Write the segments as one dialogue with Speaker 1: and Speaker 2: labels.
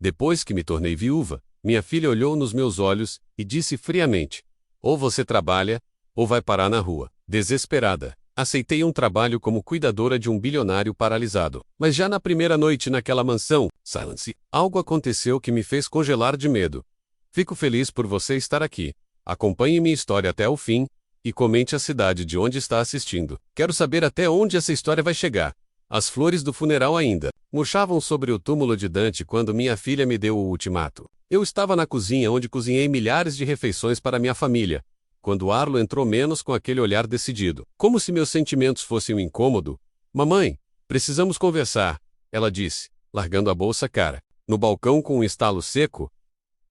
Speaker 1: Depois que me tornei viúva, minha filha olhou nos meus olhos e disse friamente: ou você trabalha, ou vai parar na rua. Desesperada, aceitei um trabalho como cuidadora de um bilionário paralisado. Mas já na primeira noite naquela mansão, Silence, algo aconteceu que me fez congelar de medo. Fico feliz por você estar aqui. Acompanhe minha história até o fim e comente a cidade de onde está assistindo. Quero saber até onde essa história vai chegar. As flores do funeral ainda murchavam sobre o túmulo de Dante quando minha filha me deu o ultimato. Eu estava na cozinha onde cozinhei milhares de refeições para minha família, quando Arlo entrou menos com aquele olhar decidido, como se meus sentimentos fossem um incômodo. Mamãe, precisamos conversar, ela disse, largando a bolsa cara. No balcão com um estalo seco.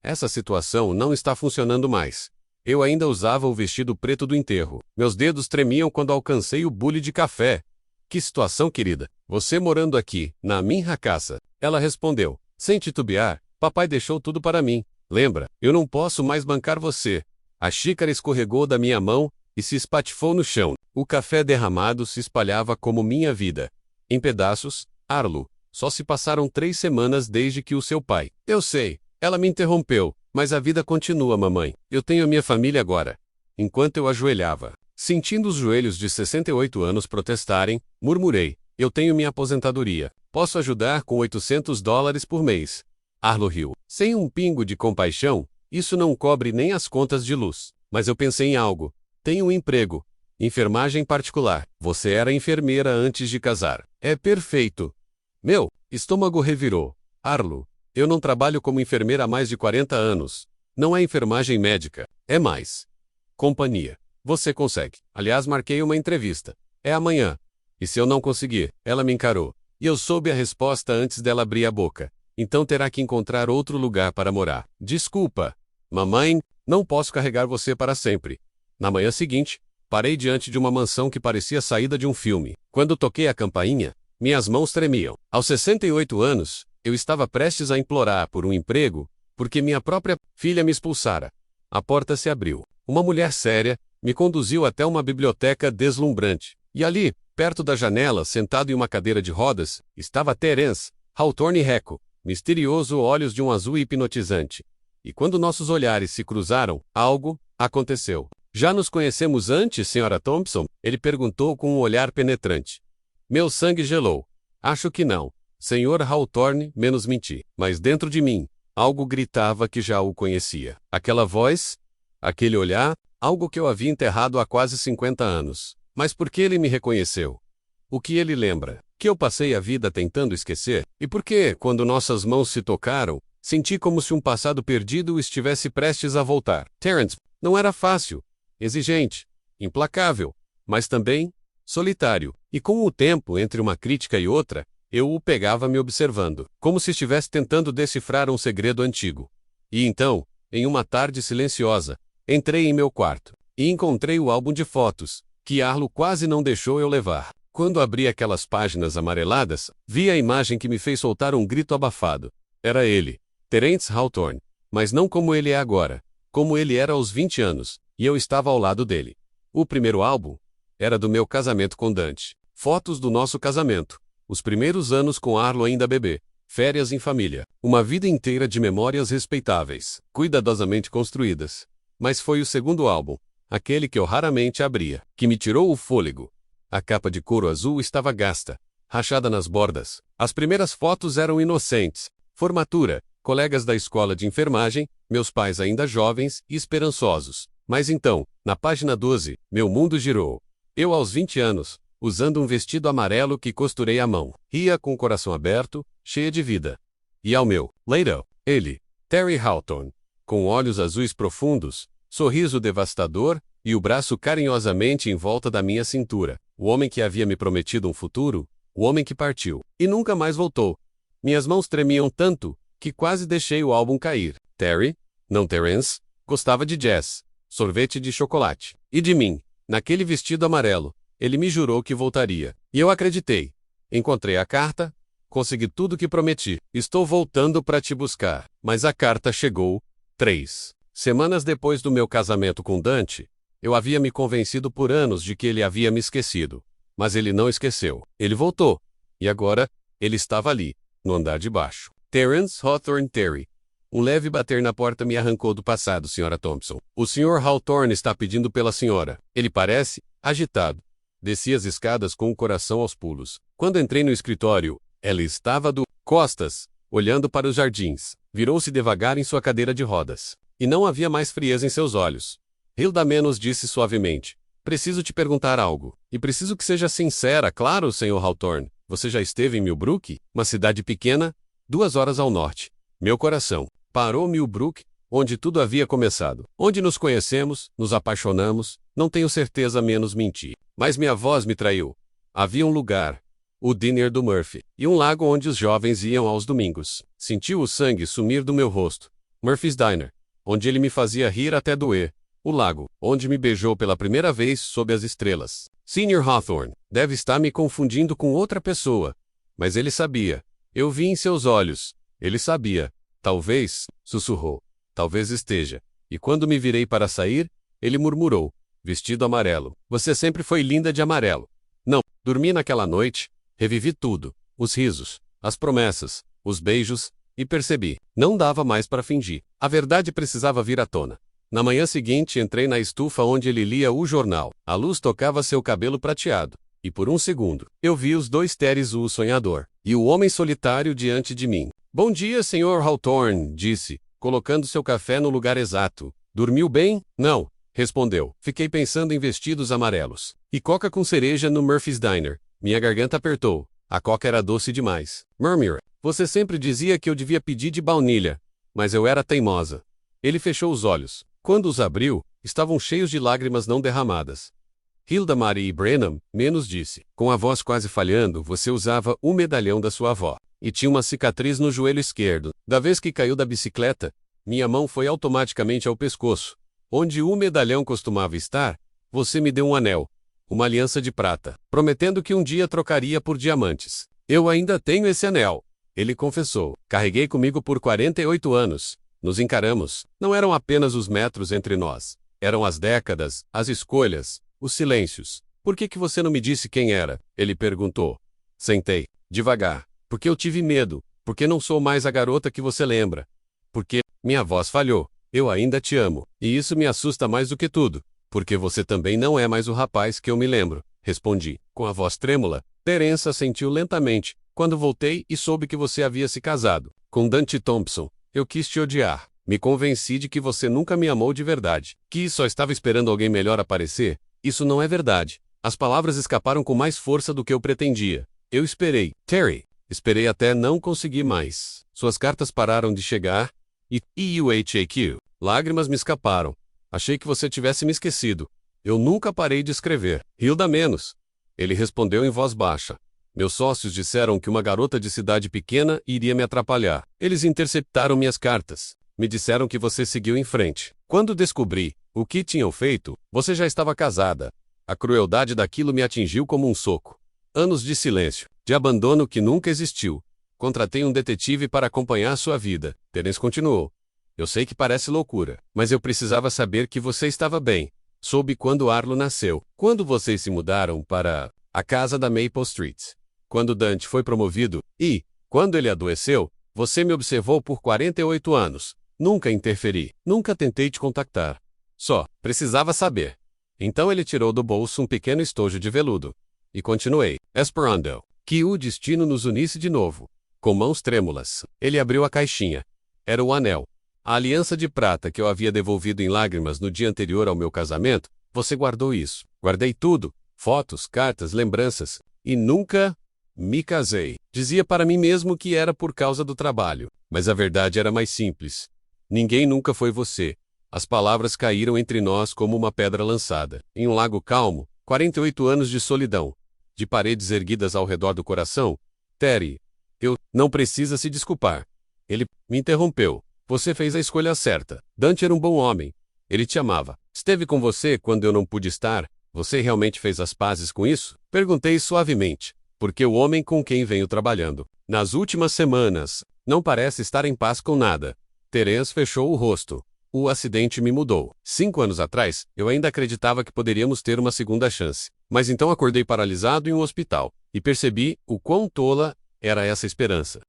Speaker 1: Essa situação não está funcionando mais. Eu ainda usava o vestido preto do enterro. Meus dedos tremiam quando alcancei o bule de café. Que situação, querida? Você morando aqui, na minha casa. Ela respondeu, sem titubear, papai deixou tudo para mim. Lembra, eu não posso mais bancar você. A xícara escorregou da minha mão e se espatifou no chão. O café derramado se espalhava como minha vida. Em pedaços, Arlo, só se passaram 3 semanas desde que o seu pai... Eu sei, ela me interrompeu, mas a vida continua, mamãe. Eu tenho minha família agora. Enquanto eu ajoelhava, sentindo os joelhos de 68 anos protestarem, murmurei, eu tenho minha aposentadoria. Posso ajudar com $800 por mês. Arlo riu. Sem um pingo de compaixão, isso não cobre nem as contas de luz. Mas eu pensei em algo. Tenho um emprego. Enfermagem particular. Você era enfermeira antes de casar. É perfeito. Meu estômago revirou. Arlo, eu não trabalho como enfermeira há mais de 40 anos. Não é enfermagem médica. É mais. Companhia. Você consegue. Aliás, marquei uma entrevista. É amanhã. E se eu não conseguir? Ela me encarou. E eu soube a resposta antes dela abrir a boca. Então terá que encontrar outro lugar para morar. Desculpa. Mamãe, não posso carregar você para sempre. Na manhã seguinte, parei diante de uma mansão que parecia saída de um filme. Quando toquei a campainha, minhas mãos tremiam. Aos 68 anos, eu estava prestes a implorar por um emprego, porque minha própria filha me expulsara. A porta se abriu. Uma mulher séria me conduziu até uma biblioteca deslumbrante. E ali, perto da janela, sentado em uma cadeira de rodas, estava Terence Hawthorne Recco, misterioso, olhos de um azul hipnotizante. E quando nossos olhares se cruzaram, algo aconteceu. Já nos conhecemos antes, Sra. Thompson? Ele perguntou com um olhar penetrante. Meu sangue gelou. Acho que não. Sr. Hawthorne, menos menti. Mas dentro de mim, algo gritava que já o conhecia. Aquela voz, aquele olhar, algo que eu havia enterrado há quase 50 anos. Mas por que ele me reconheceu? O que ele lembra? Que eu passei a vida tentando esquecer? E por que, quando nossas mãos se tocaram, senti como se um passado perdido estivesse prestes a voltar? Terence não era fácil, exigente, implacável, mas também solitário. E com o tempo entre uma crítica e outra, eu o pegava me observando, como se estivesse tentando decifrar um segredo antigo. E então, em uma tarde silenciosa, entrei em meu quarto e encontrei o álbum de fotos, que Arlo quase não deixou eu levar. Quando abri aquelas páginas amareladas, vi a imagem que me fez soltar um grito abafado. Era ele, Terence Hawthorne, mas não como ele é agora, como ele era aos 20 anos, e eu estava ao lado dele. O primeiro álbum era do meu casamento com Dante. Fotos do nosso casamento, os primeiros anos com Arlo ainda bebê, férias em família, uma vida inteira de memórias respeitáveis, cuidadosamente construídas. Mas foi o segundo álbum, aquele que eu raramente abria, que me tirou o fôlego. A capa de couro azul estava gasta, rachada nas bordas. As primeiras fotos eram inocentes. Formatura, colegas da escola de enfermagem, meus pais ainda jovens e esperançosos. Mas então, na página 12, meu mundo girou. Eu aos 20 anos, usando um vestido amarelo que costurei à mão. Ria com o coração aberto, cheia de vida. E ao meu lado, ele, Terry Hawthorne, com olhos azuis profundos, sorriso devastador, e o braço carinhosamente em volta da minha cintura. O homem que havia me prometido um futuro, o homem que partiu. E nunca mais voltou. Minhas mãos tremiam tanto, que quase deixei o álbum cair. Terry, não Terence, gostava de jazz, sorvete de chocolate. E de mim, naquele vestido amarelo. Ele me jurou que voltaria. E eu acreditei. Encontrei a carta, consegui tudo que prometi. Estou voltando para te buscar. Mas a carta chegou 3 semanas depois do meu casamento com Dante. Eu havia me convencido por anos de que ele havia me esquecido. Mas ele não esqueceu. Ele voltou. E agora, ele estava ali, no andar de baixo. Terence Hawthorne Terry. Um leve bater na porta me arrancou do passado, Sra. Thompson. O Sr. Hawthorne está pedindo pela senhora. Ele parece agitado. Desci as escadas com o coração aos pulos. Quando entrei no escritório, ela estava de costas, olhando para os jardins. Virou-se devagar em sua cadeira de rodas. E não havia mais frieza em seus olhos. Hilda Menos disse suavemente: preciso te perguntar algo. E preciso que seja sincera, claro, Sr. Hawthorne. Você já esteve em Millbrook? Uma cidade pequena, 2 horas ao norte. Meu coração parou. Millbrook, onde tudo havia começado. Onde nos conhecemos, nos apaixonamos, não tenho certeza, menos menti. Mas minha voz me traiu. Havia um lugar, o Diner do Murphy, e um lago onde os jovens iam aos domingos. Senti o sangue sumir do meu rosto. Murphy's Diner, onde ele me fazia rir até doer. O lago, onde me beijou pela primeira vez sob as estrelas. Sr. Hawthorne deve estar me confundindo com outra pessoa. Mas ele sabia. Eu vi em seus olhos. Ele sabia. Talvez, sussurrou. Talvez esteja. E quando me virei para sair, ele murmurou, vestido amarelo: você sempre foi linda de amarelo. Não, dormi naquela noite, revivi tudo. Os risos, as promessas, os beijos, e percebi. Não dava mais para fingir. A verdade precisava vir à tona. Na manhã seguinte entrei na estufa onde ele lia o jornal. A luz tocava seu cabelo prateado. E por um segundo, eu vi os dois Terrys, o sonhador, e o homem solitário diante de mim. Bom dia, Sr. Hawthorne, disse, colocando seu café no lugar exato. Dormiu bem? Não, respondeu. Fiquei pensando em vestidos amarelos. E coca com cereja no Murphy's Diner. Minha garganta apertou. A coca era doce demais. Murmura, você sempre dizia que eu devia pedir de baunilha. Mas eu era teimosa. Ele fechou os olhos. Quando os abriu, estavam cheios de lágrimas não derramadas. Hilda Marie Brenham, menos disse. Com a voz quase falhando, você usava o medalhão da sua avó. E tinha uma cicatriz no joelho esquerdo. Da vez que caiu da bicicleta, minha mão foi automaticamente ao pescoço. Onde o medalhão costumava estar, você me deu um anel. Uma aliança de prata, prometendo que um dia trocaria por diamantes. Eu ainda tenho esse anel. Ele confessou. Carreguei comigo por 48 anos. Nos encaramos. Não eram apenas os metros entre nós. Eram as décadas, as escolhas, os silêncios. Por que você não me disse quem era? Ele perguntou. Sentei, devagar. Porque eu tive medo. Porque não sou mais a garota que você lembra. Porque minha voz falhou. Eu ainda te amo. E isso me assusta mais do que tudo. Porque você também não é mais o rapaz que eu me lembro. Respondi, com a voz trêmula. Terence assentiu lentamente. Quando voltei e soube que você havia se casado com Dante Thompson, eu quis te odiar. Me convenci de que você nunca me amou de verdade. Que só estava esperando alguém melhor aparecer. Isso não é verdade. As palavras escaparam com mais força do que eu pretendia. Eu esperei. Terry. Esperei até não conseguir mais. Suas cartas pararam de chegar. E UHAQ. Lágrimas me escaparam. Achei que você tivesse me esquecido. Eu nunca parei de escrever. Hilda Menos. Ele respondeu em voz baixa. Meus sócios disseram que uma garota de cidade pequena iria me atrapalhar. Eles interceptaram minhas cartas. Me disseram que você seguiu em frente. Quando descobri o que tinham feito, você já estava casada. A crueldade daquilo me atingiu como um soco. Anos de silêncio, de abandono que nunca existiu. Contratei um detetive para acompanhar sua vida. Terence continuou. Eu sei que parece loucura, mas eu precisava saber que você estava bem. Soube quando Arlo nasceu. Quando vocês se mudaram para a casa da Maple Street. Quando Dante foi promovido e, quando ele adoeceu, você me observou por 48 anos. Nunca interferi. Nunca tentei te contactar. Só precisava saber. Então ele tirou do bolso um pequeno estojo de veludo. E continuei. Esperando que o destino nos unisse de novo. Com mãos trêmulas, ele abriu a caixinha. Era o anel. A aliança de prata que eu havia devolvido em lágrimas no dia anterior ao meu casamento, você guardou isso. Guardei tudo. Fotos, cartas, lembranças. E nunca me casei. Dizia para mim mesmo que era por causa do trabalho. Mas a verdade era mais simples. Ninguém nunca foi você. As palavras caíram entre nós como uma pedra lançada. Em um lago calmo, 48 anos de solidão. De paredes erguidas ao redor do coração. Terry, não precisa se desculpar. Ele me interrompeu. Você fez a escolha certa. Dante era um bom homem. Ele te amava. Esteve com você quando eu não pude estar. Você realmente fez as pazes com isso? Perguntei suavemente. Porque o homem com quem venho trabalhando nas últimas semanas não parece estar em paz com nada. Terence fechou o rosto. O acidente me mudou. 5 anos atrás, eu ainda acreditava que poderíamos ter uma segunda chance. Mas então acordei paralisado em um hospital. E percebi o quão tola era essa esperança.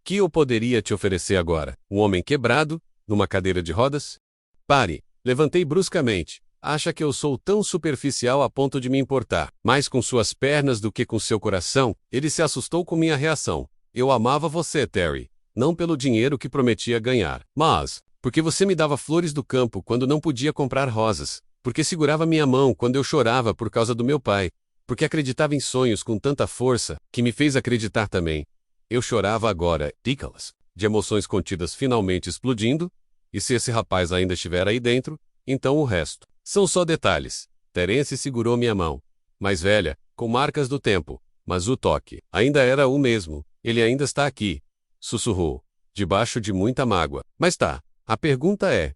Speaker 1: Que eu poderia te oferecer agora? Um homem quebrado, numa cadeira de rodas? Pare. Levantei bruscamente. Acha que eu sou tão superficial a ponto de me importar mais com suas pernas do que com seu coração? Ele se assustou com minha reação. Eu amava você, Terry. Não pelo dinheiro que prometia ganhar, mas porque você me dava flores do campo quando não podia comprar rosas, porque segurava minha mão quando eu chorava por causa do meu pai, porque acreditava em sonhos com tanta força que me fez acreditar também. Eu chorava agora, Nicholas, de emoções contidas finalmente explodindo, e se esse rapaz ainda estiver aí dentro, então o resto são só detalhes. Terence segurou minha mão, mais velha, com marcas do tempo, mas o toque ainda era o mesmo. Ele ainda está aqui, sussurrou, debaixo de muita mágoa. Mas tá, a pergunta é: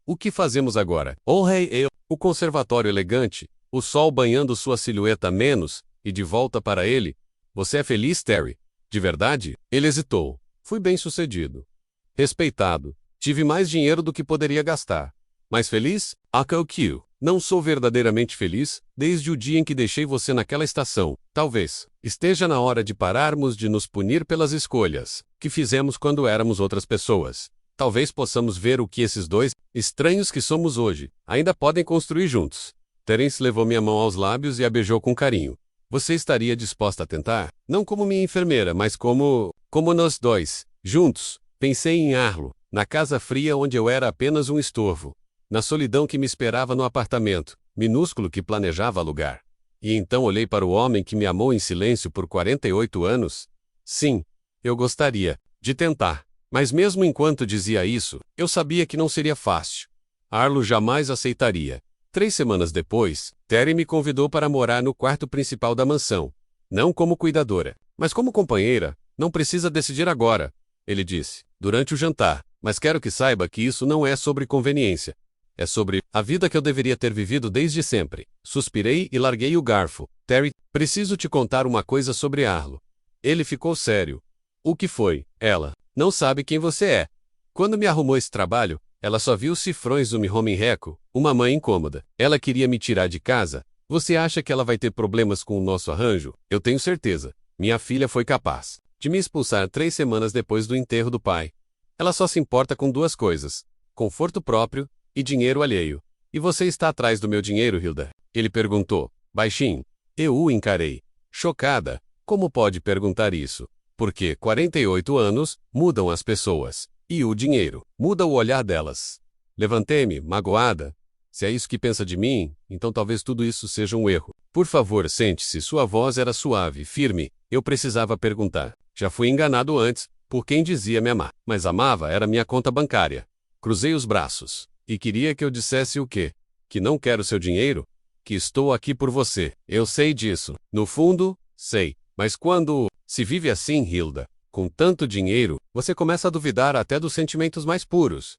Speaker 1: o que fazemos agora? Oh, hey, o conservatório elegante, o sol banhando sua silhueta menos, e de volta para ele. Você é feliz, Terry? De verdade? Ele hesitou. Fui bem-sucedido. Respeitado. Tive mais dinheiro do que poderia gastar. Mais feliz? AQQ. Não sou verdadeiramente feliz, desde o dia em que deixei você naquela estação. Talvez esteja na hora de pararmos de nos punir pelas escolhas que fizemos quando éramos outras pessoas. Talvez possamos ver o que esses dois estranhos que somos hoje ainda podem construir juntos. Terence levou minha mão aos lábios e a beijou com carinho. Você estaria disposta a tentar? Não como minha enfermeira, mas como nós dois, juntos. Pensei em Arlo, na casa fria onde eu era apenas um estorvo. Na solidão que me esperava no apartamento, minúsculo que planejava alugar. E então olhei para o homem que me amou em silêncio por 48 anos. Sim, eu gostaria de tentar. Mas mesmo enquanto dizia isso, eu sabia que não seria fácil. Arlo jamais aceitaria. 3 semanas depois, Terry me convidou para morar no quarto principal da mansão. Não como cuidadora, mas como companheira. Não precisa decidir agora, ele disse, durante o jantar. Mas quero que saiba que isso não é sobre conveniência. É sobre a vida que eu deveria ter vivido desde sempre. Suspirei e larguei o garfo. Terry, preciso te contar uma coisa sobre Arlo. Ele ficou sério. O que foi? Ela não sabe quem você é. Quando me arrumou esse trabalho, ela só viu os cifrões do meu homem reco, uma mãe incômoda. Ela queria me tirar de casa. Você acha que ela vai ter problemas com o nosso arranjo? Eu tenho certeza. Minha filha foi capaz de me expulsar 3 semanas depois do enterro do pai. Ela só se importa com 2 coisas: conforto próprio e dinheiro alheio. E você está atrás do meu dinheiro, Hilda? Ele perguntou, baixinho. Eu o encarei. Chocada. Como pode perguntar isso? Porque 48 anos mudam as pessoas. E o dinheiro muda o olhar delas. Levantei-me, magoada. Se é isso que pensa de mim, então talvez tudo isso seja um erro. Por favor, sente-se. Sua voz era suave, firme. Eu precisava perguntar. Já fui enganado antes, por quem dizia me amar. Mas amava era minha conta bancária. Cruzei os braços. E queria que eu dissesse o quê? Que não quero seu dinheiro? Que estou aqui por você. Eu sei disso. No fundo, sei. Mas quando se vive assim, Hilda, com tanto dinheiro, você começa a duvidar até dos sentimentos mais puros.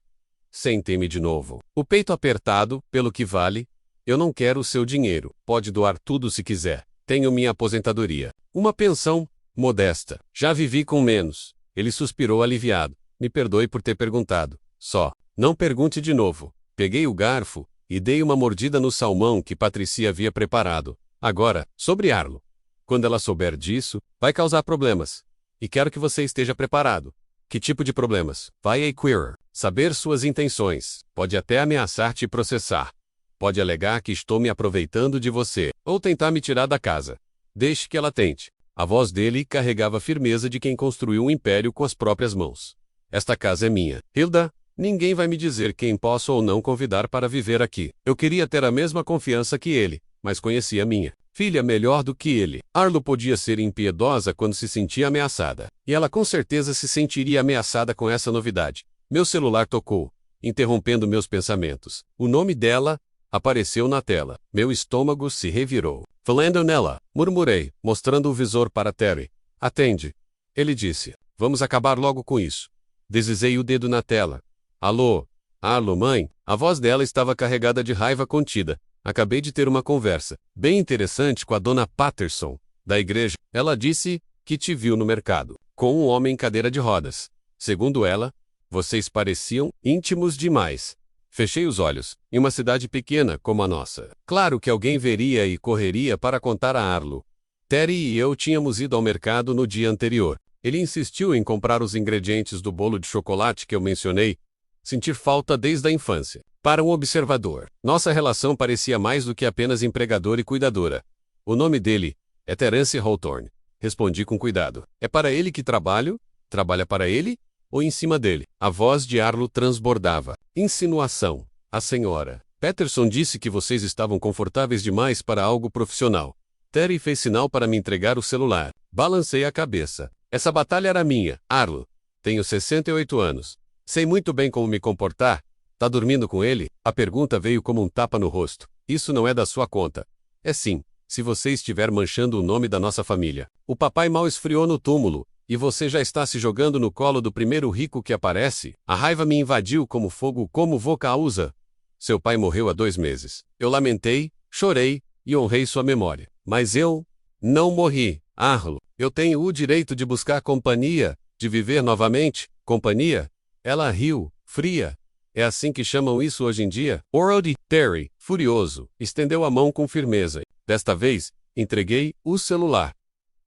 Speaker 1: Sentei-me de novo. O peito apertado, pelo que vale. Eu não quero o seu dinheiro. Pode doar tudo se quiser. Tenho minha aposentadoria. Uma pensão modesta. Já vivi com menos. Ele suspirou aliviado. Me perdoe por ter perguntado. Só. Não pergunte de novo. Peguei o garfo e dei uma mordida no salmão que Patricia havia preparado. Agora, sobre Arlo. Quando ela souber disso, vai causar problemas. E quero que você esteja preparado. Que tipo de problemas? Vai acquirer. Saber suas intenções. Pode até ameaçar te processar. Pode alegar que estou me aproveitando de você, ou tentar me tirar da casa. Deixe que ela tente. A voz dele carregava a firmeza de quem construiu um império com as próprias mãos. Esta casa é minha. Hilda, ninguém vai me dizer quem posso ou não convidar para viver aqui. Eu queria ter a mesma confiança que ele, mas conhecia minha filha melhor do que ele. Arlo podia ser impiedosa quando se sentia ameaçada. E ela com certeza se sentiria ameaçada com essa novidade. Meu celular tocou, interrompendo meus pensamentos. O nome dela apareceu na tela. Meu estômago se revirou. Falando nela, murmurei, mostrando o visor para Terry. Atende. Ele disse. Vamos acabar logo com isso. Deslizei o dedo na tela. Alô? Alô, mãe? A voz dela estava carregada de raiva contida. Acabei de ter uma conversa bem interessante com a dona Patterson, da igreja. Ela disse que te viu no mercado, com um homem em cadeira de rodas. Segundo ela, vocês pareciam íntimos demais. Fechei os olhos. Em uma cidade pequena como a nossa, claro que alguém veria e correria para contar a Arlo. Terry e eu tínhamos ido ao mercado no dia anterior. Ele insistiu em comprar os ingredientes do bolo de chocolate que eu mencionei, sentir falta desde a infância. Para um observador, nossa relação parecia mais do que apenas empregador e cuidadora. O nome dele é Terence Hawthorne. Respondi com cuidado. É para ele que trabalho? Trabalha para ele? Ou em cima dele? A voz de Arlo transbordava. Insinuação. A senhora Peterson disse que vocês estavam confortáveis demais para algo profissional. Terry fez sinal para me entregar o celular. Balancei a cabeça. Essa batalha era minha, Arlo. Tenho 68 anos. Sei muito bem como me comportar. Tá dormindo com ele? A pergunta veio como um tapa no rosto. Isso não é da sua conta. É sim, se você estiver manchando o nome da nossa família. O papai mal esfriou no túmulo, e você já está se jogando no colo do primeiro rico que aparece. A raiva me invadiu como fogo, como Voca usa. Seu pai morreu há 2 meses. Eu lamentei, chorei, e honrei sua memória. Mas eu não morri, Arlo. Eu tenho o direito de buscar companhia, de viver novamente. Companhia? Ela riu, fria. É assim que chamam isso hoje em dia? Orody, Terry, furioso, estendeu a mão com firmeza. Desta vez, entreguei o celular.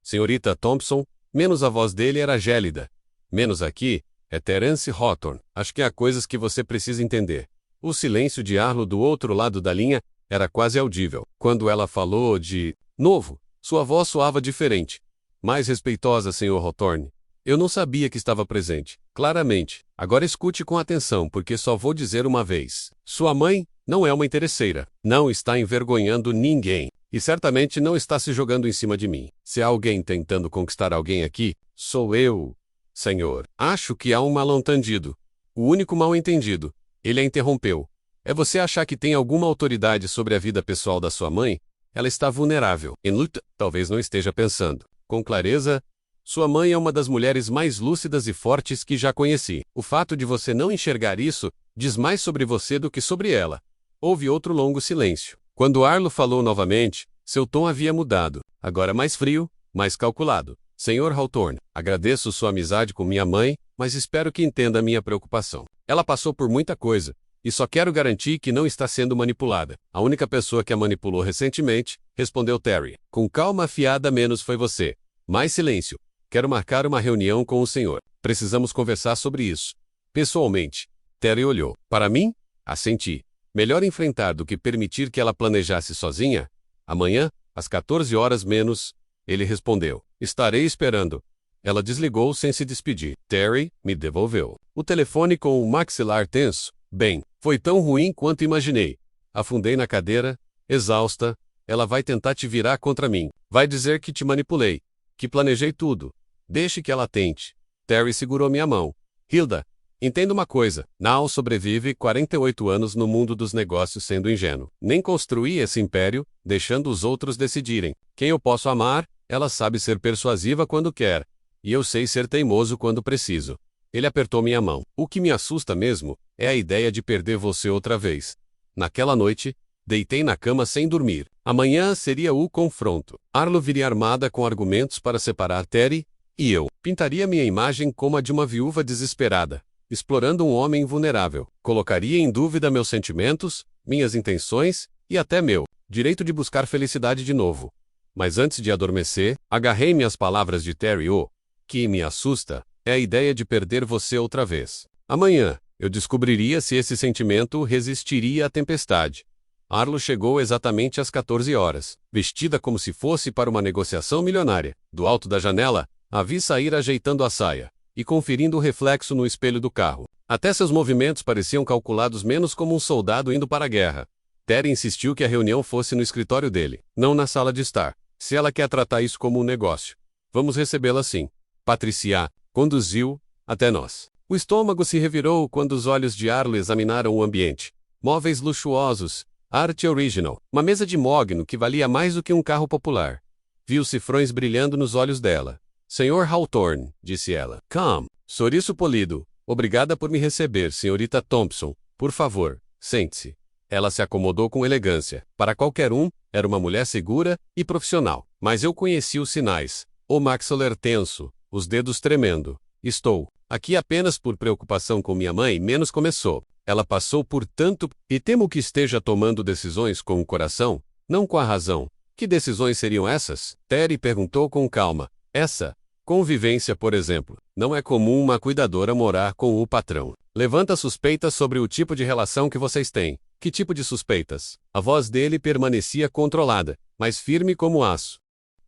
Speaker 1: Senhorita Thompson, menos a voz dele era gélida. Menos aqui, é Terence Hawthorne. Acho que há coisas que você precisa entender. O silêncio de Arlo do outro lado da linha era quase audível. Quando ela falou de novo, sua voz soava diferente. Mais respeitosa, Sr. Hawthorne. Eu não sabia que estava presente. Claramente. Agora escute com atenção, porque só vou dizer uma vez. Sua mãe não é uma interesseira. Não está envergonhando ninguém. E certamente não está se jogando em cima de mim. Se há alguém tentando conquistar alguém aqui, sou eu, senhor. Acho que há um mal-entendido. O único mal-entendido. Ele a interrompeu. É você achar que tem alguma autoridade sobre a vida pessoal da sua mãe? Ela está vulnerável. Em luta, talvez não esteja pensando. Com clareza, sua mãe é uma das mulheres mais lúcidas e fortes que já conheci. O fato de você não enxergar isso diz mais sobre você do que sobre ela. Houve outro longo silêncio. Quando Arlo falou novamente, seu tom havia mudado. Agora mais frio, mais calculado. Sr. Hawthorne, agradeço sua amizade com minha mãe, mas espero que entenda minha preocupação. Ela passou por muita coisa, e só quero garantir que não está sendo manipulada. A única pessoa que a manipulou recentemente, respondeu Terry. Com calma afiada menos foi você. Mais silêncio. Quero marcar uma reunião com o senhor. Precisamos conversar sobre isso. Pessoalmente. Terry olhou. Para mim? Assenti. Melhor enfrentar do que permitir que ela planejasse sozinha? Amanhã, às 14 horas menos, ele respondeu. Estarei esperando. Ela desligou sem se despedir. Terry me devolveu o telefone com o maxilar tenso. Bem, foi tão ruim quanto imaginei. Afundei na cadeira, exausta. Ela vai tentar te virar contra mim. Vai dizer que te manipulei, que planejei tudo. Deixe que ela tente. Terry segurou minha mão. Hilda, entenda uma coisa. Nao sobrevive 48 anos no mundo dos negócios sendo ingênuo. Nem construí esse império, deixando os outros decidirem. Quem eu posso amar, ela sabe ser persuasiva quando quer. E eu sei ser teimoso quando preciso. Ele apertou minha mão. O que me assusta mesmo é a ideia de perder você outra vez. Naquela noite, deitei na cama sem dormir. Amanhã seria o confronto. Arlo viria armada com argumentos para separar Terry e eu. Pintaria minha imagem como a de uma viúva desesperada, explorando um homem vulnerável. Colocaria em dúvida meus sentimentos, minhas intenções e até meu direito de buscar felicidade de novo. Mas antes de adormecer, agarrei-me às palavras de Terry. O que me assusta é a ideia de perder você outra vez. Amanhã, eu descobriria se esse sentimento resistiria à tempestade. Arlo chegou exatamente às 14 horas, vestida como se fosse para uma negociação milionária. Do alto da janela, a vi sair ajeitando a saia e conferindo o reflexo no espelho do carro. Até seus movimentos pareciam calculados menos como um soldado indo para a guerra. Terry insistiu que a reunião fosse no escritório dele, não na sala de estar. Se ela quer tratar isso como um negócio, vamos recebê-la assim. Patricia conduziu até nós. O estômago se revirou quando os olhos de Arlo examinaram o ambiente. Móveis luxuosos, arte original, uma mesa de mogno que valia mais do que um carro popular. Vi os cifrões brilhando nos olhos dela. Sr. Hawthorne, disse ela. Come. Sorriso polido. Obrigada por me receber, senhorita Thompson. Por favor, sente-se. Ela se acomodou com elegância. Para qualquer um, era uma mulher segura e profissional. Mas eu conheci os sinais. O maxilar tenso, os dedos tremendo. Estou aqui apenas por preocupação com minha mãe, menos começou. Ela passou por tanto, e temo que esteja tomando decisões com o coração, não com a razão. Que decisões seriam essas? Terry perguntou com calma. Essa Convivência, por exemplo. Não é comum uma cuidadora morar com o patrão. Levanta suspeitas sobre o tipo de relação que vocês têm. Que tipo de suspeitas? A voz dele permanecia controlada, mas firme como aço.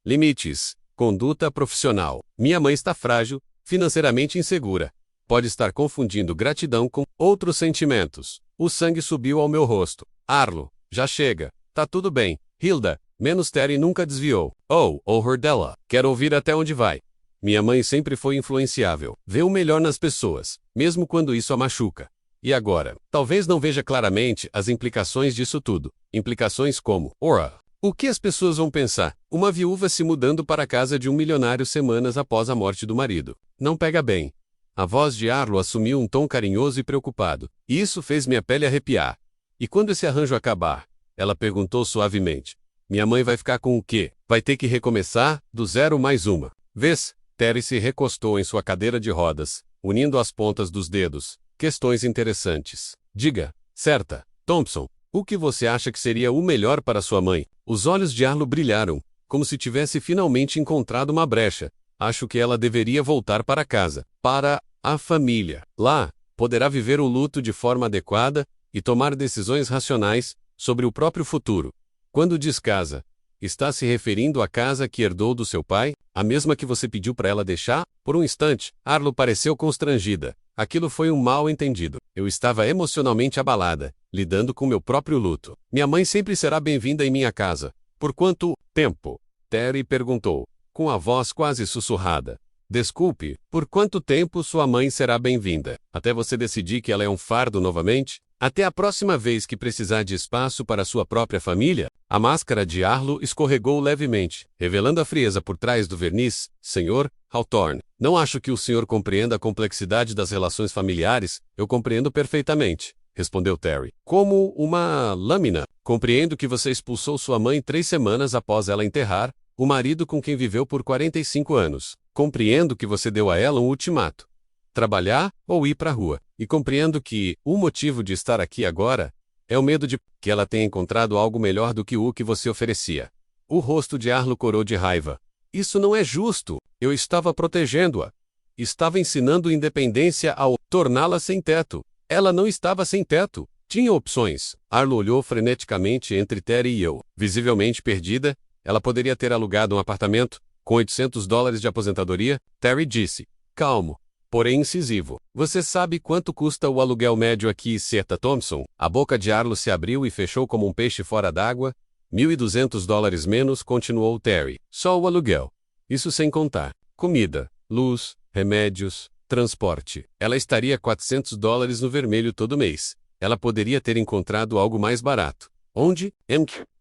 Speaker 1: Limites. Conduta profissional. Minha mãe está frágil, financeiramente insegura. Pode estar confundindo gratidão com outros sentimentos. O sangue subiu ao meu rosto. Arlo, já chega. Tá tudo bem. Hilda, menos Terry nunca desviou. Oh, Hordella, quero ouvir até onde vai. Minha mãe sempre foi influenciável. Vê o melhor nas pessoas, mesmo quando isso a machuca. E agora? Talvez não veja claramente as implicações disso tudo. Implicações como: ora, o que as pessoas vão pensar? Uma viúva se mudando para a casa de um milionário semanas após a morte do marido. Não pega bem. A voz de Arlo assumiu um tom carinhoso e preocupado. E isso fez minha pele arrepiar. E quando esse arranjo acabar? Ela perguntou suavemente. Minha mãe vai ficar com o quê? Vai ter que recomeçar, do zero mais uma vez? Terry se recostou em sua cadeira de rodas, unindo as pontas dos dedos. Questões interessantes. Diga, certa, Thompson, o que você acha que seria o melhor para sua mãe? Os olhos de Arlo brilharam, como se tivesse finalmente encontrado uma brecha. Acho que ela deveria voltar para casa, para a família. Lá, poderá viver o luto de forma adequada e tomar decisões racionais sobre o próprio futuro. Quando diz casa, está se referindo à casa que herdou do seu pai, a mesma que você pediu para ela deixar? Por um instante, Arlo pareceu constrangida. Aquilo foi um mal-entendido. Eu estava emocionalmente abalada, lidando com meu próprio luto. Minha mãe sempre será bem-vinda em minha casa. Por quanto tempo? Terry perguntou, com a voz quase sussurrada. Desculpe, por quanto tempo sua mãe será bem-vinda? Até você decidir que ela é um fardo novamente? Até a próxima vez que precisar de espaço para sua própria família? A máscara de Arlo escorregou levemente, revelando a frieza por trás do verniz. Sr. Hawthorne, não acho que o senhor compreenda a complexidade das relações familiares. Eu compreendo perfeitamente, respondeu Terry. Como uma lâmina. Compreendo que você expulsou sua mãe 3 semanas após ela enterrar o marido com quem viveu por 45 anos. Compreendo que você deu a ela um ultimato. Trabalhar ou ir para a rua. E compreendo que o motivo de estar aqui agora é o medo de que ela tenha encontrado algo melhor do que o que você oferecia. O rosto de Arlo corou de raiva. Isso não é justo. Eu estava protegendo-a. Estava ensinando independência ao torná-la sem teto. Ela não estava sem teto. Tinha opções. Arlo olhou freneticamente entre Terry e eu. Visivelmente perdida, ela poderia ter alugado um apartamento com $800 de aposentadoria. Terry disse, calmo, porém incisivo. Você sabe quanto custa o aluguel médio aqui, Seta Thompson? A boca de Arlo se abriu e fechou como um peixe fora d'água. $1.200 menos, continuou Terry. Só o aluguel. Isso sem contar comida, luz, remédios, transporte. Ela estaria $400 no vermelho todo mês. Ela poderia ter encontrado algo mais barato. Onde?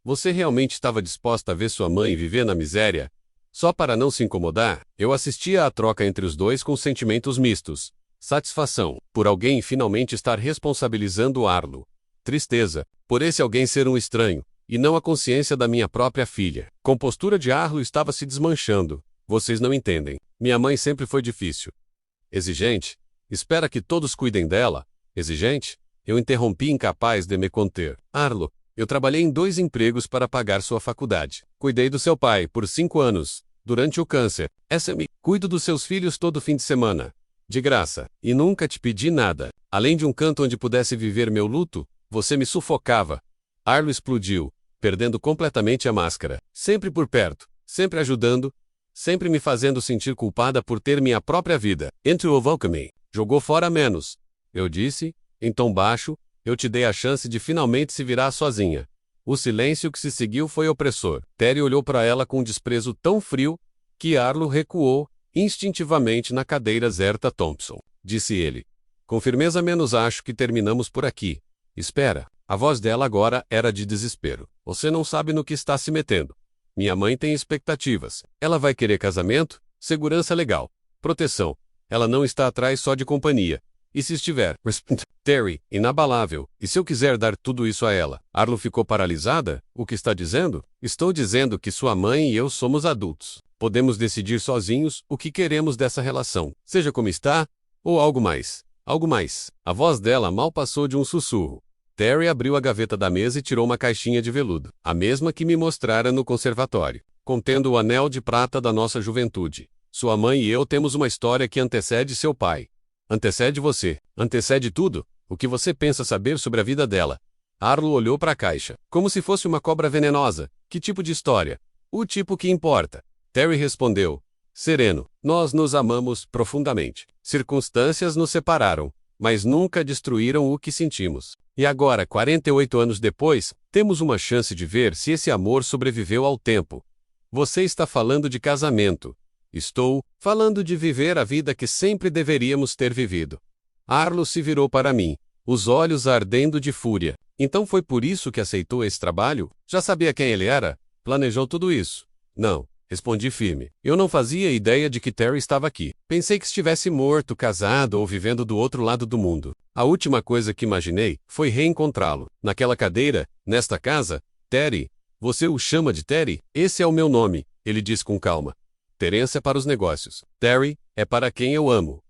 Speaker 1: Você realmente estava disposta a ver sua mãe viver na miséria? Só para não se incomodar, eu assistia à troca entre os dois com sentimentos mistos. Satisfação, por alguém finalmente estar responsabilizando Arlo. Tristeza, por esse alguém ser um estranho, e não a consciência da minha própria filha. Compostura de Arlo estava se desmanchando. Vocês não entendem. Minha mãe sempre foi difícil. Exigente? Espera que todos cuidem dela? Exigente? Eu interrompi incapaz de me conter. Arlo, eu trabalhei em 2 empregos para pagar sua faculdade. Cuidei do seu pai por 5 anos, durante o câncer. Cuido dos seus filhos todo fim de semana. De graça. E nunca te pedi nada. Além de um canto onde pudesse viver meu luto, você me sufocava. Arlo explodiu, perdendo completamente a máscara. Sempre por perto, sempre ajudando, sempre me fazendo sentir culpada por ter minha própria vida. Entuovou-me. Jogou fora menos. Eu disse, em tom baixo, eu te dei a chance de finalmente se virar sozinha. O silêncio que se seguiu foi opressor. Terry olhou para ela com um desprezo tão frio, que Arlo recuou, instintivamente na cadeira. Zerta Thompson, disse ele. Com firmeza menos acho que terminamos por aqui. Espera. A voz dela agora era de desespero. Você não sabe no que está se metendo. Minha mãe tem expectativas. Ela vai querer casamento, segurança legal, proteção. Ela não está atrás só de companhia. E se estiver? Terry, inabalável. E se eu quiser dar tudo isso a ela? Arlo ficou paralisada? O que está dizendo? Estou dizendo que sua mãe e eu somos adultos. Podemos decidir sozinhos o que queremos dessa relação. Seja como está, ou algo mais. Algo mais. A voz dela mal passou de um sussurro. Terry abriu a gaveta da mesa e tirou uma caixinha de veludo. A mesma que me mostrara no conservatório. Contendo o anel de prata da nossa juventude. Sua mãe e eu temos uma história que antecede seu pai. Antecede você. Antecede tudo. O que você pensa saber sobre a vida dela? Arlo olhou para a caixa, como se fosse uma cobra venenosa. Que tipo de história? O tipo que importa. Terry respondeu, sereno. Nós nos amamos profundamente. Circunstâncias nos separaram, mas nunca destruíram o que sentimos. E agora, 48 anos depois, temos uma chance de ver se esse amor sobreviveu ao tempo. Você está falando de casamento. Estou falando de viver a vida que sempre deveríamos ter vivido. Arlo se virou para mim, os olhos ardendo de fúria. Então foi por isso que aceitou esse trabalho? Já sabia quem ele era? Planejou tudo isso? Não, respondi firme. Eu não fazia ideia de que Terry estava aqui. Pensei que estivesse morto, casado ou vivendo do outro lado do mundo. A última coisa que imaginei foi reencontrá-lo. Naquela cadeira, nesta casa. Terry, você o chama de Terry? Esse é o meu nome, ele disse com calma. Terence é para os negócios. Terry é para quem eu amo.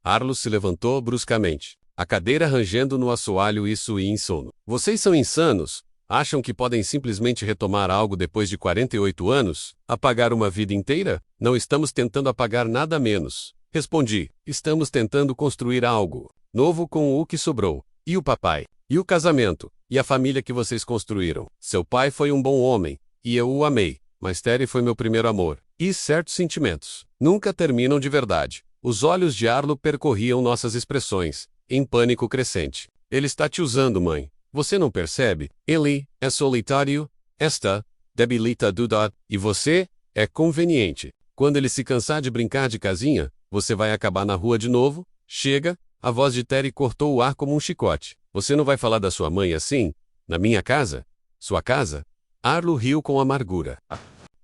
Speaker 1: Arlo se levantou bruscamente, a cadeira rangendo no assoalho e em sono. Vocês são insanos? Acham que podem simplesmente retomar algo depois de 48 anos? Apagar uma vida inteira? Não estamos tentando apagar nada menos. Respondi, estamos tentando construir algo novo com o que sobrou. E o papai? E o casamento? E a família que vocês construíram? Seu pai foi um bom homem, e eu o amei. Mas Terry foi meu primeiro amor. E certos sentimentos nunca terminam de verdade. Os olhos de Arlo percorriam nossas expressões, em pânico crescente. Ele está te usando, mãe. Você não percebe? Ele é solitário, está debilita Duda, e você é conveniente. Quando ele se cansar de brincar de casinha, você vai acabar na rua de novo? Chega! A voz de Terry cortou o ar como um chicote. Você não vai falar da sua mãe assim? Na minha casa? Sua casa? Arlo riu com amargura.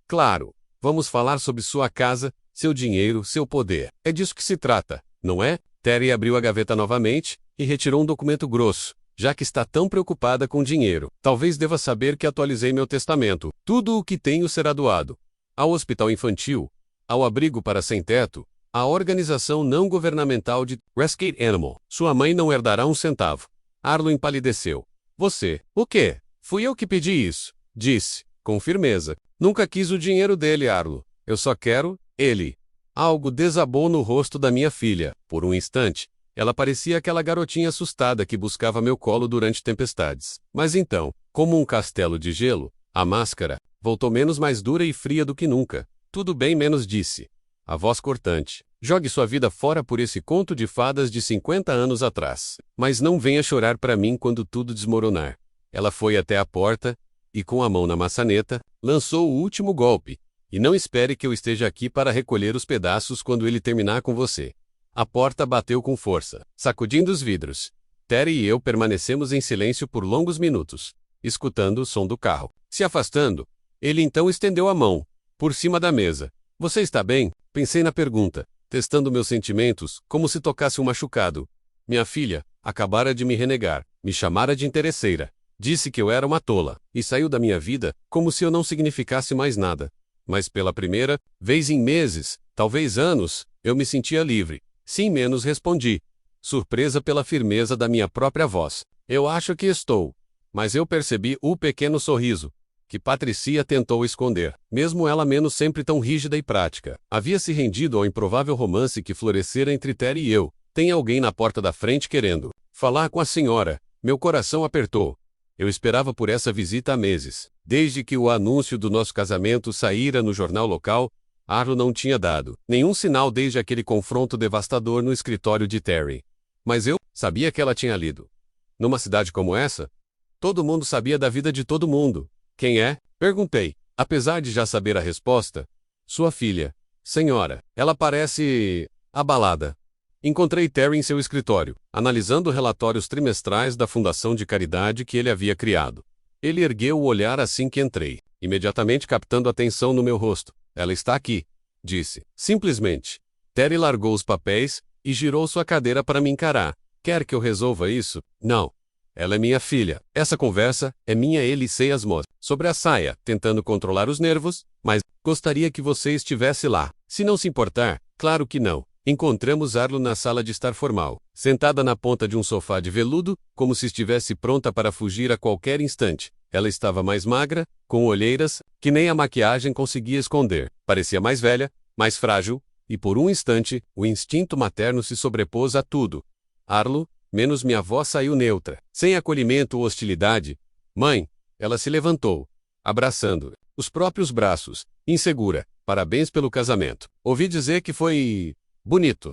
Speaker 1: Claro, vamos falar sobre sua casa, seu dinheiro, seu poder. É disso que se trata, não é? Terry abriu a gaveta novamente e retirou um documento grosso. Já que está tão preocupada com dinheiro, talvez deva saber que atualizei meu testamento. Tudo o que tenho será doado ao hospital infantil, ao abrigo para sem-teto, à organização não governamental de Rescue Animal. Sua mãe não herdará um centavo. Arlo empalideceu. Você? O quê? Fui eu que pedi isso, disse, com firmeza. Nunca quis o dinheiro dele, Arlo. Eu só quero ele. Algo desabou no rosto da minha filha. Por um instante, ela parecia aquela garotinha assustada que buscava meu colo durante tempestades. Mas então, como um castelo de gelo, a máscara voltou mais dura e fria do que nunca. Tudo bem, menos disse. A voz cortante. Jogue sua vida fora por esse conto de fadas de 50 anos atrás. Mas não venha chorar para mim quando tudo desmoronar. Ela foi até a porta e, com a mão na maçaneta, lançou o último golpe. E não espere que eu esteja aqui para recolher os pedaços quando ele terminar com você. A porta bateu com força, sacudindo os vidros. Terry e eu permanecemos em silêncio por longos minutos, escutando o som do carro. Se afastando, ele então estendeu a mão, por cima da mesa. Você está bem? Pensei na pergunta, testando meus sentimentos, como se tocasse um machucado. Minha filha acabara de me renegar, me chamara de interesseira. Disse que eu era uma tola, e saiu da minha vida, como se eu não significasse mais nada. Mas pela primeira vez em meses, talvez anos, eu me sentia livre. Sim, menos respondi, surpresa pela firmeza da minha própria voz. Eu acho que estou. Mas eu percebi o pequeno sorriso que Patricia tentou esconder, mesmo ela menos sempre tão rígida e prática. Havia se rendido ao improvável romance que florescera entre Terry e eu. Tem alguém na porta da frente querendo falar com a senhora. Meu coração apertou. Eu esperava por essa visita há meses. Desde que o anúncio do nosso casamento saíra no jornal local, Arlo não tinha dado nenhum sinal desde aquele confronto devastador no escritório de Terry. Mas eu sabia que ela tinha lido. Numa cidade como essa, todo mundo sabia da vida de todo mundo. Quem é? Perguntei, apesar de já saber a resposta. Sua filha. Senhora, ela parece abalada. Encontrei Terry em seu escritório, analisando relatórios trimestrais da fundação de caridade que ele havia criado. Ele ergueu o olhar assim que entrei, imediatamente captando atenção no meu rosto. Ela está aqui, disse. Simplesmente. Terry largou os papéis e girou sua cadeira para me encarar. Quer que eu resolva isso? Não. Ela é minha filha. Essa conversa é minha. Ele sei as moças. Sobre a saia, tentando controlar os nervos, mas gostaria que você estivesse lá. Se não se importar, claro que não. Encontramos Arlo na sala de estar formal, sentada na ponta de um sofá de veludo, como se estivesse pronta para fugir a qualquer instante. Ela estava mais magra, com olheiras, que nem a maquiagem conseguia esconder. Parecia mais velha, mais frágil, e por um instante, o instinto materno se sobrepôs a tudo. Arlo, menos minha voz saiu neutra, sem acolhimento ou hostilidade. Mãe, ela se levantou, abraçando os próprios braços, insegura. Parabéns pelo casamento. Ouvi dizer que foi bonito.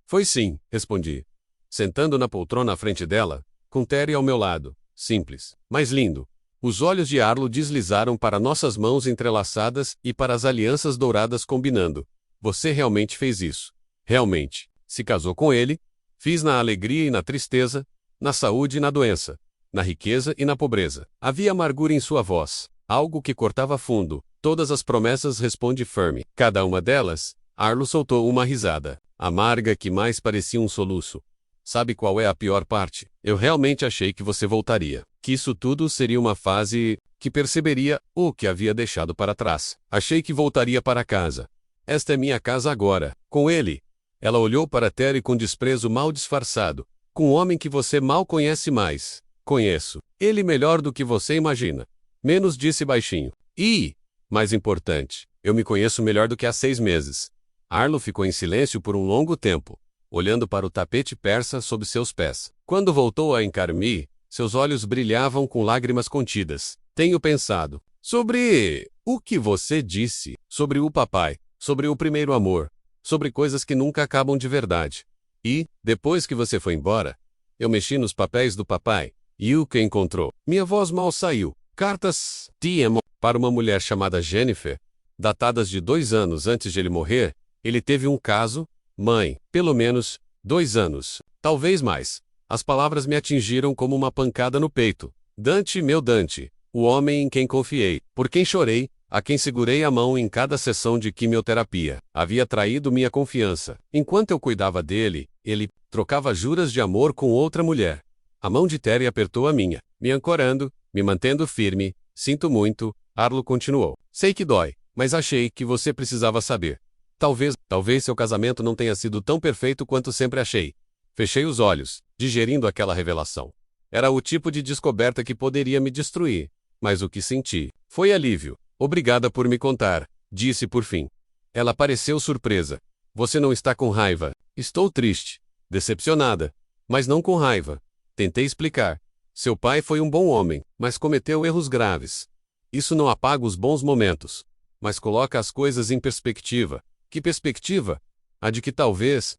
Speaker 1: Foi sim, respondi, sentando na poltrona à frente dela, com Terry ao meu lado. Simples, mas lindo. Os olhos de Arlo deslizaram para nossas mãos entrelaçadas e para as alianças douradas combinando. Você realmente fez isso. Realmente. Se casou com ele. Fiz na alegria e na tristeza, na saúde e na doença, na riqueza e na pobreza. Havia amargura em sua voz, algo que cortava fundo. Todas as promessas, responde firme. Cada uma delas, Arlo soltou uma risada, amarga que mais parecia um soluço. Sabe qual é a pior parte? Eu realmente achei que você voltaria. Que isso tudo seria uma fase que perceberia o que havia deixado para trás. Achei que voltaria para casa. Esta é minha casa agora, com ele. Ela olhou para Terry com desprezo mal disfarçado. Com um homem que você mal conhece mais. Conheço. Ele melhor do que você imagina. Menos disse baixinho. E, mais importante, eu me conheço melhor do que há 6 meses. Arlo ficou em silêncio por um longo tempo, olhando para o tapete persa sob seus pés. Quando voltou a encarar-me, seus olhos brilhavam com lágrimas contidas. Tenho pensado sobre o que você disse, sobre o papai, sobre o primeiro amor, sobre coisas que nunca acabam de verdade. E, depois que você foi embora, eu mexi nos papéis do papai, e o que encontrou? Minha voz mal saiu. Cartas TM para uma mulher chamada Jennifer, datadas de 2 anos antes de ele morrer. Ele teve um caso, mãe, pelo menos 2 anos, talvez mais. As palavras me atingiram como uma pancada no peito. Dante, meu Dante, o homem em quem confiei, por quem chorei, a quem segurei a mão em cada sessão de quimioterapia, havia traído minha confiança. Enquanto eu cuidava dele, ele trocava juras de amor com outra mulher. A mão de Terry apertou a minha, me ancorando, me mantendo firme. Sinto muito, Arlo continuou. Sei que dói, mas achei que você precisava saber. Talvez seu casamento não tenha sido tão perfeito quanto sempre achei. Fechei os olhos, digerindo aquela revelação. Era o tipo de descoberta que poderia me destruir, mas o que senti foi alívio. Obrigada por me contar, disse por fim. Ela pareceu surpresa. Você não está com raiva. Estou triste, decepcionada, mas não com raiva. Tentei explicar. Seu pai foi um bom homem, mas cometeu erros graves. Isso não apaga os bons momentos, mas coloca as coisas em perspectiva. Que perspectiva? A de que talvez,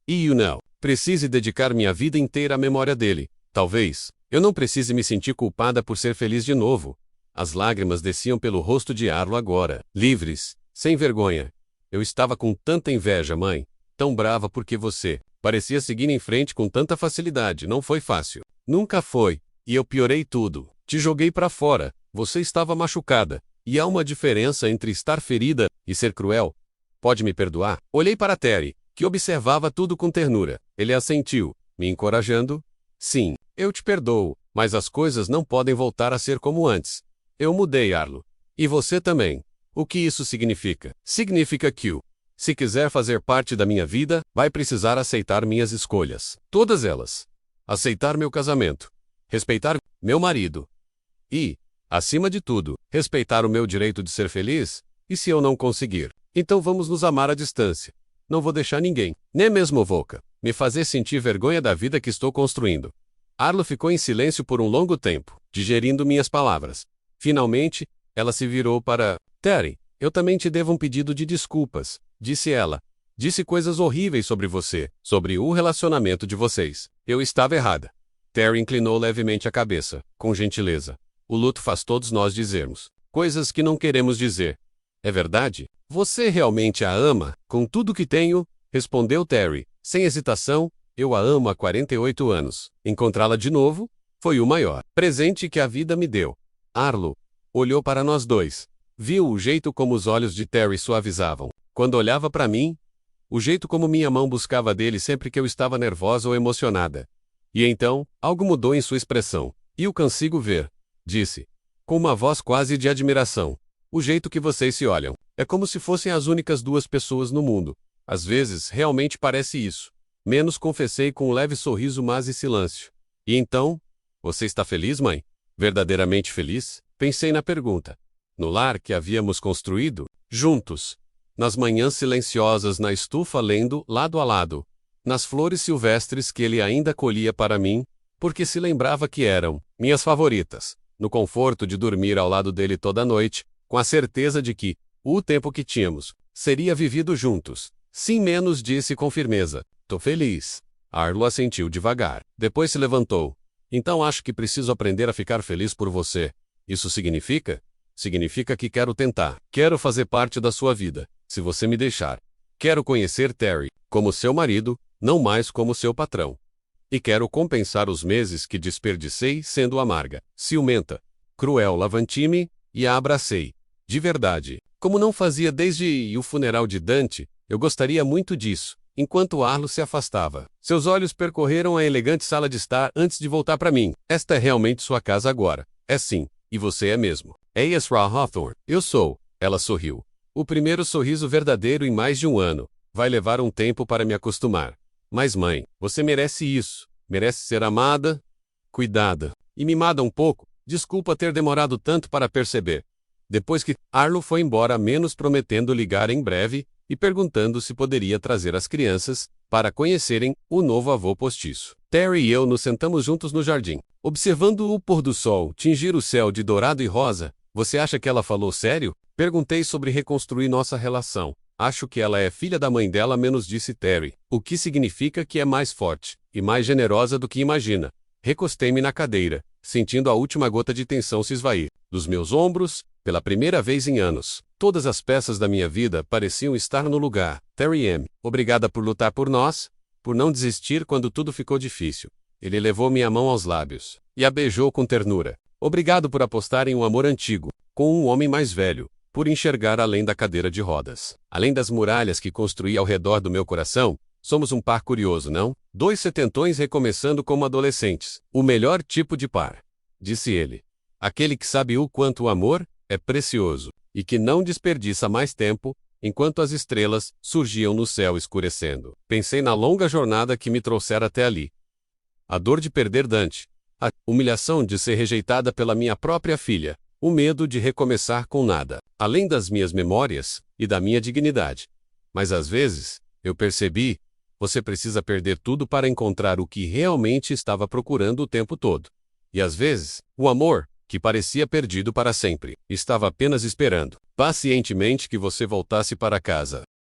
Speaker 1: precise dedicar minha vida inteira à memória dele. Talvez, eu não precise me sentir culpada por ser feliz de novo. As lágrimas desciam pelo rosto de Arlo agora, livres, sem vergonha. Eu estava com tanta inveja, mãe, tão brava porque você parecia seguir em frente com tanta facilidade. Não foi fácil. Nunca foi. E eu piorei tudo. Te joguei para fora. Você estava machucada. E há uma diferença entre estar ferida e ser cruel. Pode me perdoar? Olhei para Terry, que observava tudo com ternura. Ele assentiu, me encorajando. Sim, eu te perdoo, mas as coisas não podem voltar a ser como antes. Eu mudei, Arlo. E você também. O que isso significa? Significa que se quiser fazer parte da minha vida, vai precisar aceitar minhas escolhas. Todas elas. Aceitar meu casamento. Respeitar meu marido. E, acima de tudo, respeitar o meu direito de ser feliz. E se eu não conseguir? Então vamos nos amar à distância. Não vou deixar ninguém, nem mesmo Volca, me fazer sentir vergonha da vida que estou construindo. Arlo ficou em silêncio por um longo tempo, digerindo minhas palavras. Finalmente, ela se virou para Terry. Eu também te devo um pedido de desculpas, disse ela. Disse coisas horríveis sobre você, sobre o relacionamento de vocês. Eu estava errada. Terry inclinou levemente a cabeça, com gentileza. O luto faz todos nós dizermos coisas que não queremos dizer. É verdade? Você realmente a ama? Com tudo que tenho, respondeu Terry, sem hesitação. Eu a amo há 48 anos. Encontrá-la de novo foi o maior presente que a vida me deu. Arlo olhou para nós dois. Viu o jeito como os olhos de Terry suavizavam quando olhava para mim, o jeito como minha mão buscava dele sempre que eu estava nervosa ou emocionada. E então, algo mudou em sua expressão. E o consigo ver, disse, com uma voz quase de admiração. O jeito que vocês se olham. É como se fossem as únicas 2 pessoas no mundo. Às vezes, realmente parece isso. Menos confessei com um leve sorriso, mas e silêncio. E então? Você está feliz, mãe? Verdadeiramente feliz? Pensei na pergunta. No lar que havíamos construído, juntos. nas manhãs silenciosas na estufa lendo lado a lado, nas flores silvestres que ele ainda colhia para mim, porque se lembrava que eram minhas favoritas, no conforto de dormir ao lado dele toda noite, com a certeza de que o tempo que tínhamos seria vivido juntos. Sim, menos disse com firmeza. Tô feliz. Arlo assentiu devagar. Depois se levantou. Então acho que preciso aprender a ficar feliz por você. Isso significa? Significa que quero tentar. Quero fazer parte da sua vida, se você me deixar. Quero conhecer Terry, como seu marido, não mais como seu patrão. E quero compensar os meses que desperdicei sendo amarga, ciumenta, cruel. Lavantime e a abracei. De verdade. Como não fazia desde o funeral de Dante, eu gostaria muito disso. Enquanto Arlo se afastava, seus olhos percorreram a elegante sala de estar antes de voltar para mim. Esta é realmente sua casa agora. É sim. E você é mesmo. É Ezra Hawthorne. Eu sou. Ela sorriu. O primeiro sorriso verdadeiro em mais de um ano. Vai levar um tempo para me acostumar. Mas mãe, você merece isso. Merece ser amada, cuidada e mimada um pouco. Desculpa ter demorado tanto para perceber. Depois que Arlo foi embora, menos prometendo ligar em breve e perguntando se poderia trazer as crianças para conhecerem o novo avô postiço. Terry e eu nos sentamos juntos no jardim, observando o pôr do sol tingir o céu de dourado e rosa. Você acha que ela falou sério? Perguntei sobre reconstruir nossa relação. Acho que ela é filha da mãe dela, menos disse Terry, o que significa que é mais forte e mais generosa do que imagina. Recostei-me na cadeira, sentindo a última gota de tensão se esvair dos meus ombros. Pela primeira vez em anos, todas as peças da minha vida pareciam estar no lugar. Terry M. Obrigada por lutar por nós, por não desistir quando tudo ficou difícil. Ele levou minha mão aos lábios e a beijou com ternura. Obrigado por apostar em um amor antigo, com um homem mais velho, por enxergar além da cadeira de rodas. Além das muralhas que construí ao redor do meu coração, somos um par curioso, não? Dois setentões recomeçando como adolescentes. O melhor tipo de par, disse ele. Aquele que sabe o quanto o amor é precioso, e que não desperdiça mais tempo, enquanto as estrelas surgiam no céu escurecendo. Pensei na longa jornada que me trouxera até ali. A dor de perder Dante, a humilhação de ser rejeitada pela minha própria filha, o medo de recomeçar com nada, além das minhas memórias e da minha dignidade. Mas às vezes, eu percebi, você precisa perder tudo para encontrar o que realmente estava procurando o tempo todo. E às vezes, o amor, que parecia perdido para sempre, estava apenas esperando pacientemente que você voltasse para casa.